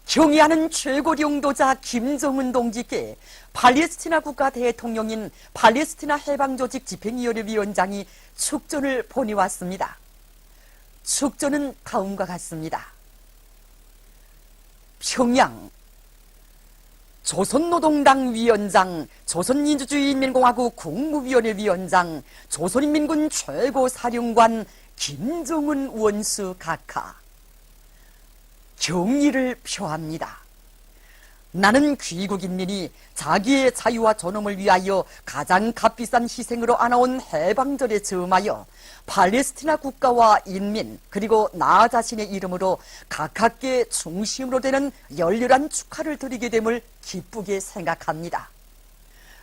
경의하는 최고 용도자 김정은 동지께 팔레스티나 국가 대통령인 팔레스티나 해방조직 집행위원회 위원장이 축전을 보내왔습니다. 축전은 다음과 같습니다. 평양 조선노동당 위원장, 조선민주주의인민공화국 국무위원회 위원장, 조선인민군 최고사령관 김정은 원수 각하. 경의를 표합니다. 나는 귀국인민이 자기의 자유와 존엄을 위하여 가장 값비싼 희생으로 안아온 해방전에 즈음하여 팔레스티나 국가와 인민 그리고 나 자신의 이름으로 각하께 중심으로 되는 열렬한 축하를 드리게 됨을 기쁘게 생각합니다.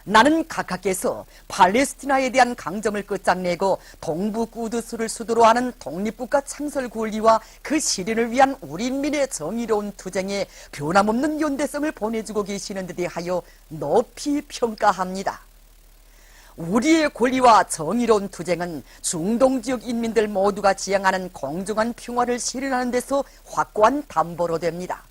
나는 각하께서 팔레스티나에 대한 강점을 끝장내고 동부 꾸드스를 수도로 하는 독립국가 창설 권리와 그 실현을 위한 우리 인민의 정의로운 투쟁에 변함없는 연대성을 보내주고 계시는 데 대하여 높이 평가합니다. 우리의 권리와 정의로운 투쟁은 중동지역 인민들 모두가 지향하는 공정한 평화를 실현하는 데서 확고한 담보로 됩니다.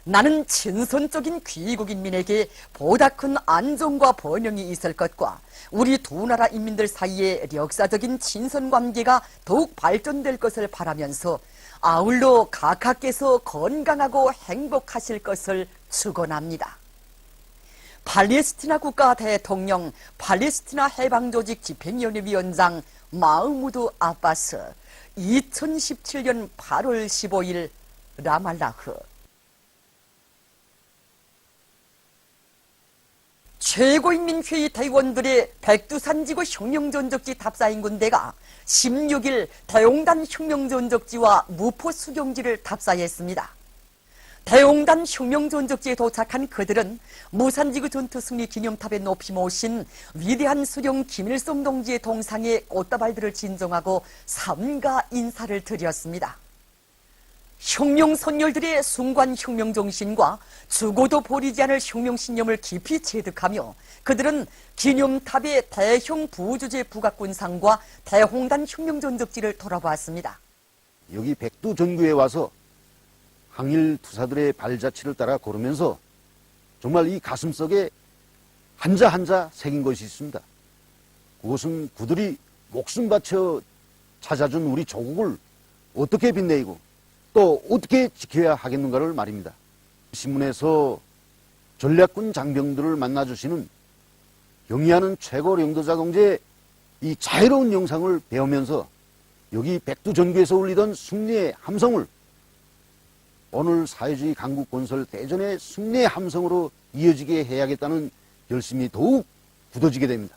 나는 친선적인 귀국인민에게 보다 큰 안정과 번영이 있을 것과 우리 두 나라 인민들 사이의 역사적인 친선관계가 더욱 발전될 것을 바라면서 아울러 각하께서 건강하고 행복하실 것을 축원합니다. 팔레스티나 국가 대통령, 팔레스티나 해방조직 집행위원회 위원장 마흐무드 아바스 2017년 8월 15일 라말라흐. 최고인민회의 대의원들의 백두산지구 혁명전적지 답사인 군대가 16일 대용단 혁명전적지와 무포 수경지를 답사했습니다. 대용단 혁명전적지에 도착한 그들은 무산지구 전투 승리 기념탑에 높이 모신 위대한 수령 김일성 동지의 동상에 꽃다발들을 진정하고 삼가 인사를 드렸습니다. 혁명 선열들의 숭고한 혁명 정신과 죽어도 버리지 않을 혁명 신념을 깊이 체득하며 그들은 기념탑의 대형 부주제 부각군상과 대홍단 혁명 전적지를 돌아보았습니다. 여기 백두전구에 와서 항일 투사들의 발자취를 따라 걸으면서 정말 이 가슴속에 한자 한자 새긴 것이 있습니다. 그것은 그들이 목숨 바쳐 찾아준 우리 조국을 어떻게 빛내고 또 어떻게 지켜야 하겠는가를 말입니다. 신문에서 전략군 장병들을 만나주시는 경의하는 최고 영도자 동지의 이 자유로운 영상을 배우면서 여기 백두전구에서 울리던 승리의 함성을 오늘 사회주의 강국 건설 대전의 승리의 함성으로 이어지게 해야겠다는 결심이 더욱 굳어지게 됩니다.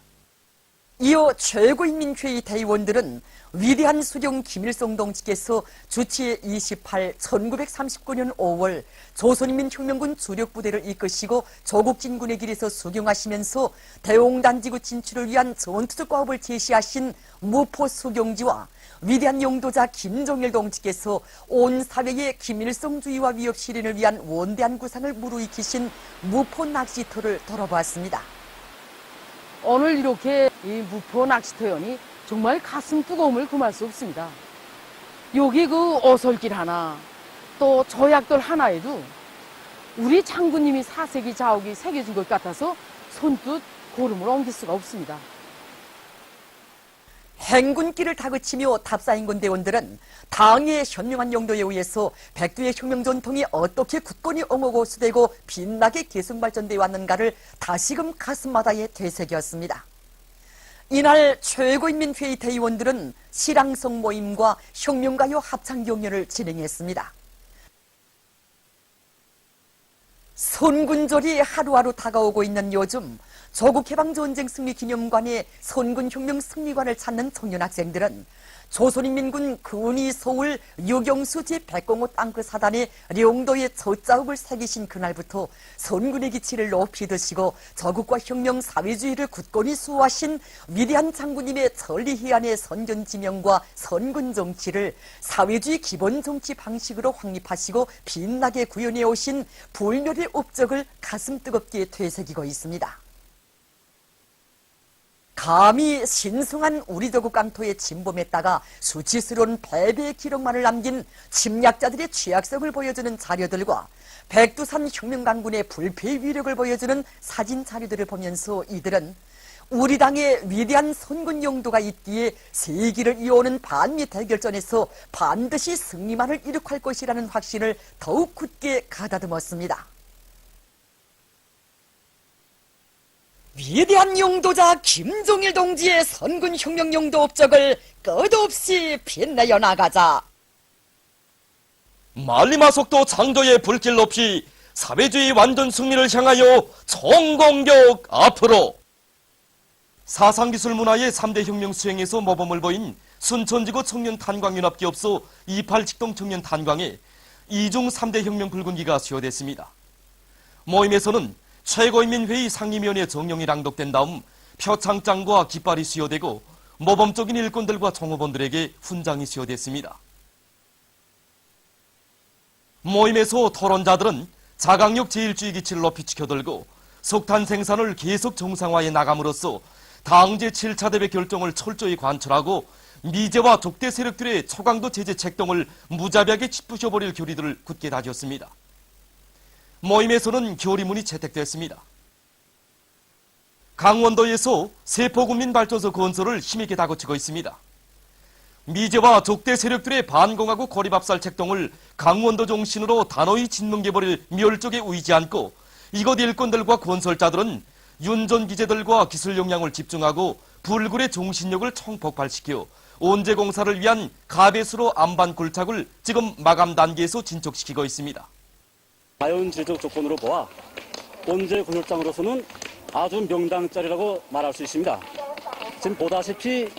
이어 최고인민회의 대의원들은 위대한 수령 김일성 동지께서 주치 28, 1939년 5월 조선인민혁명군 주력부대를 이끄시고 조국진군의 길에서 수경하시면서 대홍단지구 진출을 위한 전투적 과업을 제시하신 무포 수경지와 위대한 용도자 김정일 동지께서 온 사회의 김일성주의와 위협 실현을 위한 원대한 구상을 무르익히신 무포 낚시터를 돌아보았습니다. 오늘 이렇게 이 무포 낚시터연이 정말 가슴 뜨거움을 금할 수 없습니다. 여기 그 어설길 하나, 또 조약돌 하나에도 우리 장군님이 4세기 자옥이 새겨진 것 같아서 손뜻 고름을 옮길 수가 없습니다. 행군길을 다그치며 답사인 군대원들은 당의 현명한 용도에 의해서 백두의 혁명 전통이 어떻게 굳건히 옹호고수되고 빛나게 계승발전되어 왔는가를 다시금 가슴마다에 되새겼습니다. 이날 최고인민회의 대의원들은 실황성 모임과 혁명가요 합창경연을 진행했습니다. 선군절이 하루하루 다가오고 있는 요즘 조국해방전쟁 승리기념관에 선군혁명 승리관을 찾는 청년 학생들은 조선인민군 근위 서울 유경수 제105 땅크 사단의 령도의 첫 자욱을 새기신 그날부터 선군의 기치를 높이 드시고 조국과 혁명 사회주의를 굳건히 수호하신 위대한 장군님의 천리희안의 선전지명과 선군 정치를 사회주의 기본 정치 방식으로 확립하시고 빛나게 구현해 오신 불멸의 업적을 가슴 뜨겁게 되새기고 있습니다. 감히 신성한 우리 조국 강토에 침범했다가 수치스러운 패배의 기록만을 남긴 침략자들의 취약성을 보여주는 자료들과 백두산 혁명강군의 불패의 위력을 보여주는 사진 자료들을 보면서 이들은 우리 당의 위대한 선군 용도가 있기에 세기를 이어오는 반미 대결전에서 반드시 승리만을 이룩할 것이라는 확신을 더욱 굳게 가다듬었습니다. 위대한 용도자 김종일 동지의 선군 혁명 용도 업적을 끝없이 빛내어 나가자. 말리마속도 창조의 불길 높이 사회주의 완전 승리를 향하여 총공격 앞으로. 사상기술 문화의 3대 혁명 수행에서 모범을 보인 순천지구 청년탄광연합기업소 28직동 청년탄광에 이중 3대 혁명 붉은기가 수여됐습니다. 모임에서는 최고인민회의 상임위원회 정령이 낭독된 다음 표창장과 깃발이 수여되고 모범적인 일꾼들과 종업원들에게 훈장이 수여됐습니다. 모임에서 토론자들은 자강력 제1주의 기치를 높이 지켜들고 석탄 생산을 계속 정상화해 나감으로써 당 제7차 대회 결정을 철저히 관철하고 미제와 적대 세력들의 초강도 제재 책동을 무자비하게 짚부셔버릴 교리들을 굳게 다졌습니다. 모임에서는 교리문이 채택됐습니다. 강원도에서 세포국민발전소 건설을 힘있게 다그치고 있습니다. 미제와 적대 세력들의 반공하고 고립압살 책동을 강원도 정신으로 단호히 진명해버릴 멸족에 우이지 않고 이곳 일꾼들과 건설자들은 윤전 기재들과 기술 역량을 집중하고 불굴의 정신력을 총폭발시켜 온재공사를 위한 가배수로 안반 굴착을 지금 마감 단계에서 진척시키고 있습니다. 자연재해적 조건으로 보아 온재 군율장으로서는 아주 명당짜리라고 말할 수 있습니다. 지금 보다시피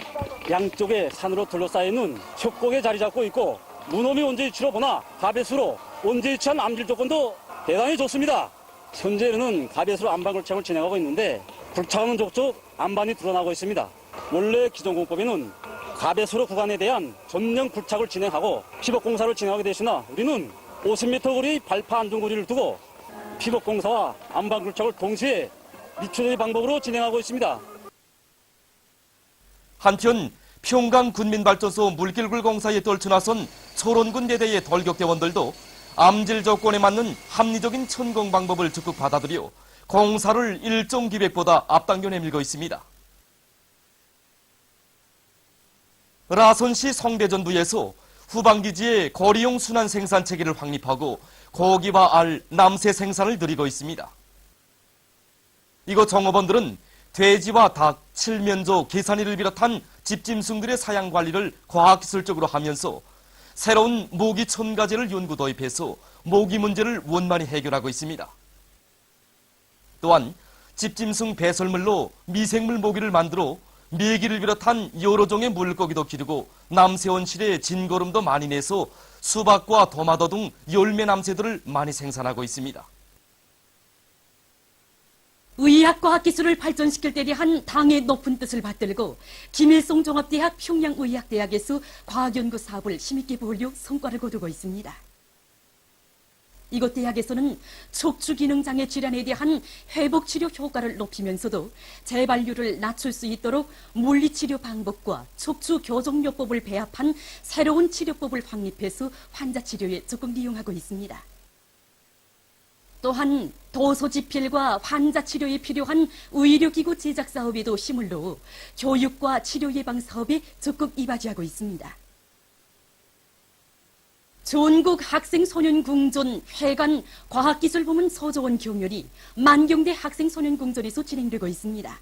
양쪽에 산으로 둘러싸이는 협곡에 자리 잡고 있고 무놈이 온재 위치로 보나 가배수로 온재 위치한 암질 조건도 대단히 좋습니다. 현재는 가배수로 안반 굴착을 진행하고 있는데 굴착하는 족족 안반이 드러나고 있습니다. 원래 기존공법에는 가배수로 구간에 대한 전면 굴착을 진행하고 피복공사를 진행하게 되시나 우리는 50m 거리 발파 안전거리를 두고 피복공사와 안반 굴착을 동시에 미추적인 방법으로 진행하고 있습니다. 한편 평강 군민발전소 물길굴 공사에 떨쳐나선 초론군 대대의 돌격대원들도 암질 조건에 맞는 합리적인 천공 방법을 적극 받아들여 공사를 일정 기획보다 앞당겨 내밀고 있습니다. 라선시 성대전부에서 후방기지에 거리용 순환 생산 체계를 확립하고 고기와 알, 남새 생산을 늘리고 있습니다. 이곳 종업원들은 돼지와 닭, 칠면조, 계산이를 비롯한 집짐승들의 사양 관리를 과학기술적으로 하면서 새로운 모기 첨가제를 연구 도입해서 모기 문제를 원만히 해결하고 있습니다. 또한 집짐승 배설물로 미생물 모기를 만들어 메기를 비롯한 여러 종의 물고기도 기르고 남새원실에 진거름도 많이 내서 수박과 도마도 등 열매 남새들을 많이 생산하고 있습니다. 의학과학기술을 발전시킬 때 대한 당의 높은 뜻을 받들고 김일성 종합대학 평양의학대학에서 과학연구 사업을 힘있게 벌여 성과를 거두고 있습니다. 이곳 대학에서는 척추기능장애 질환에 대한 회복치료 효과를 높이면서도 재발률을 낮출 수 있도록 물리치료 방법과 척추교정요법을 배합한 새로운 치료법을 확립해서 환자 치료에 적극 이용하고 있습니다. 또한 도소지필과 환자 치료에 필요한 의료기구 제작 사업에도 힘을 넣어 교육과 치료 예방 사업에 적극 이바지하고 있습니다. 전국 학생소년궁전 회관 과학기술부문 서조원 경연이 만경대 학생소년궁전에서 진행되고 있습니다.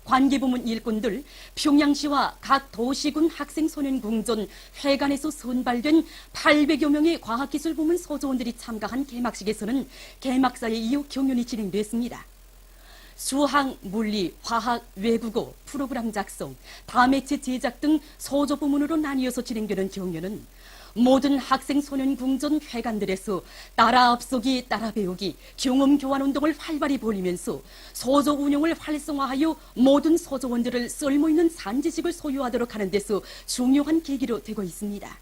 관계부문 일꾼들, 평양시와 각 도시군 학생소년궁전 회관에서 선발된 800여 명의 과학기술부문 서조원들이 참가한 개막식에서는 개막사에 이어 경연이 진행됐습니다. 수학, 물리, 화학, 외국어, 프로그램 작성, 다매체 제작 등 서조 부문으로 나뉘어서 진행되는 경연은 모든 학생소년궁전 회관들에서 따라 앞서기, 따라 배우기, 경험 교환 운동을 활발히 벌이면서 서조 운영을 활성화하여 모든 서조원들을 쓸모있는 산지식을 소유하도록 하는 데서 중요한 계기로 되고 있습니다.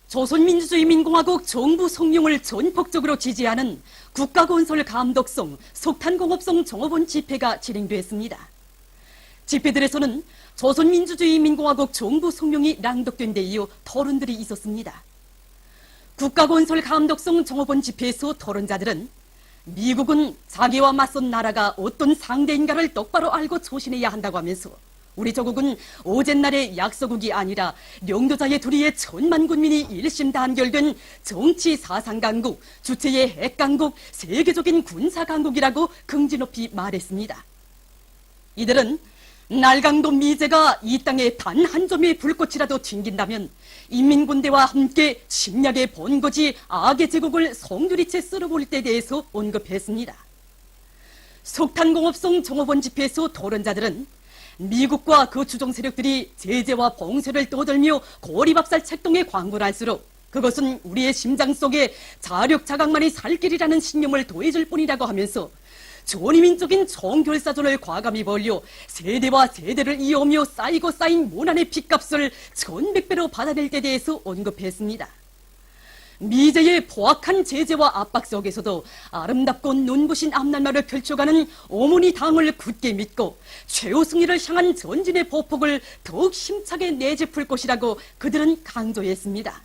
조선민주주의민공화국 정부 성명을 전폭적으로 지지하는 국가건설 감독성, 석탄공업성 종업원 집회가 진행됐습니다. 집회들에서는 조선민주주의인민공화국 정부 성명이 낭독된 데 이어 토론들이 있었습니다. 국가건설감독성 종업원 집회에서 토론자들은 미국은 자기와 맞선 나라가 어떤 상대인가를 똑바로 알고 조심해야 한다고 하면서 우리 조국은 오젠날의 약소국이 아니라 영도자의 둘이의 천만 군민이 일심단결된 정치 사상강국, 주체의 핵강국, 세계적인 군사강국이라고 긍지 높이 말했습니다. 이들은 날강도 미제가 이 땅에 단 한 점의 불꽃이라도 튕긴다면 인민군대와 함께 침략의 본거지 악의 제국을 송두리째 쓸어볼 때에 대해서 언급했습니다. 석탄공업성 종업원 집회에서 토론자들은 미국과 그 주종 세력들이 제재와 봉쇄를 떠들며 고리밥살 책동에 광분을 할수록 그것은 우리의 심장 속에 자력자강만이 살 길이라는 신념을 더해줄 뿐이라고 하면서 전위민족인 총결사전을 과감히 벌려 세대와 세대를 이어오며 쌓이고 쌓인 모난의 핏값을 1100배로 받아낼 때 대해서 언급했습니다. 미제의 포악한 제재와 압박 속에서도 아름답고 눈부신 앞날만을 펼쳐가는 오모니 당을 굳게 믿고 최후 승리를 향한 전진의 보폭을 더욱 힘차게 내짚을 것이라고 그들은 강조했습니다.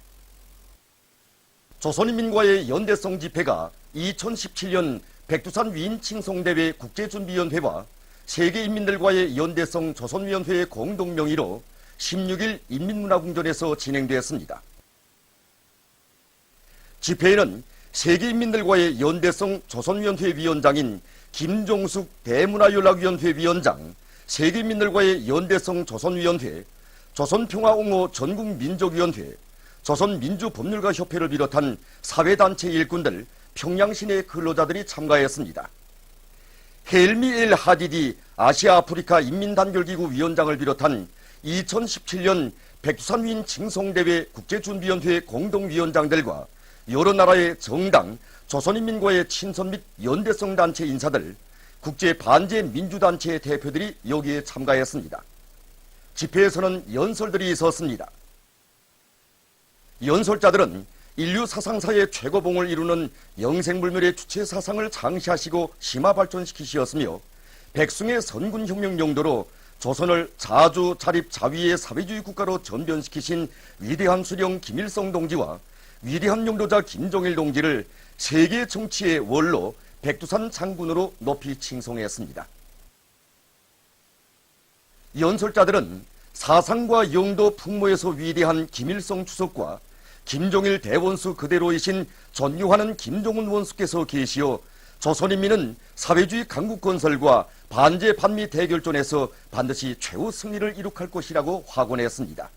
조선인민과의 연대성 집회가 2017년 백두산 위인 칭송대회 국제준비위원회와 세계인민들과의 연대성 조선위원회의 공동명의로 16일 인민문화궁전에서 진행되었습니다. 집회에는 세계인민들과의 연대성 조선위원회 위원장인 김종숙 대문화연락위원회 위원장, 세계인민들과의 연대성 조선위원회, 조선평화옹호 전국민족위원회, 조선민주법률가협회를 비롯한 사회단체 일꾼들, 평양시내 근로자들이 참가했습니다. 헬미 엘 하디디 아시아 아프리카 인민단결기구 위원장을 비롯한 2017년 백두산 위인 칭송대회 국제준비위원회 공동위원장들과 여러 나라의 정당, 조선인민과의 친선 및 연대성 단체 인사들, 국제 반제 민주단체 대표들이 여기에 참가했습니다. 집회에서는 연설들이 있었습니다. 연설자들은 인류 사상사의 최고봉을 이루는 영생불멸의 주체 사상을 장시하시고 심화 발전시키시었으며 백승의 선군혁명 용도로 조선을 자주 자립 자위의 사회주의 국가로 전변시키신 위대한 수령 김일성 동지와 위대한 용도자 김정일 동지를 세계 정치의 원로 백두산 장군으로 높이 칭송했습니다. 연설자들은 사상과 영도 풍모에서 위대한 김일성 주석과 김종일 대원수 그대로이신 존경하는 김정은 원수께서 계시어 조선인민은 사회주의 강국 건설과 반제 반미 대결전에서 반드시 최후 승리를 이룩할 것이라고 확언했습니다.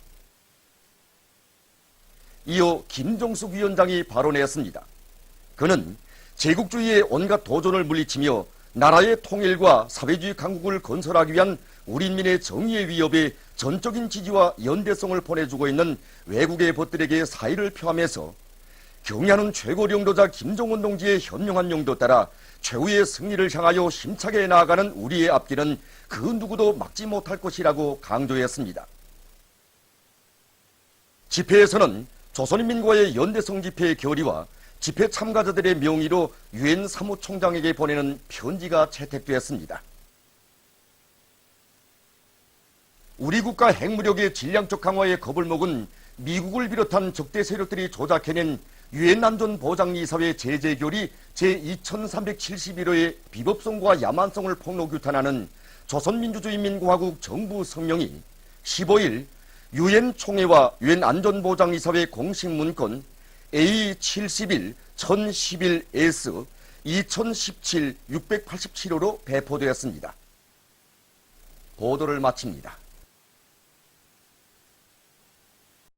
이어 김종숙 위원장이 발언했습니다. 그는 제국주의의 온갖 도전을 물리치며 나라의 통일과 사회주의 강국을 건설하기 위한 우리 인민의 정의의 위협에 전적인 지지와 연대성을 보내주고 있는 외국의 벗들에게 사의를 표하면서 경의하는 최고領導자 김정은 동지의 현명한 용도 따라 최후의 승리를 향하여 힘차게 나아가는 우리의 앞길은 그 누구도 막지 못할 것이라고 강조했습니다. 집회에서는 조선인민과의 연대성 집회의 결의와 집회 참가자들의 명의로 유엔 사무총장에게 보내는 편지가 채택되었습니다. 우리 국가 핵무력의 질량적 강화에 겁을 먹은 미국을 비롯한 적대 세력들이 조작해낸 유엔 안전보장이사회 제재결의 제2371호의 비법성과 야만성을 폭로규탄하는 조선민주주의인민공화국 정부 성명이 15일 유엔 총회와 유엔 안전보장이사회 공식 문건 A71-1011S 2017-687호로 배포되었습니다. 보도를 마칩니다.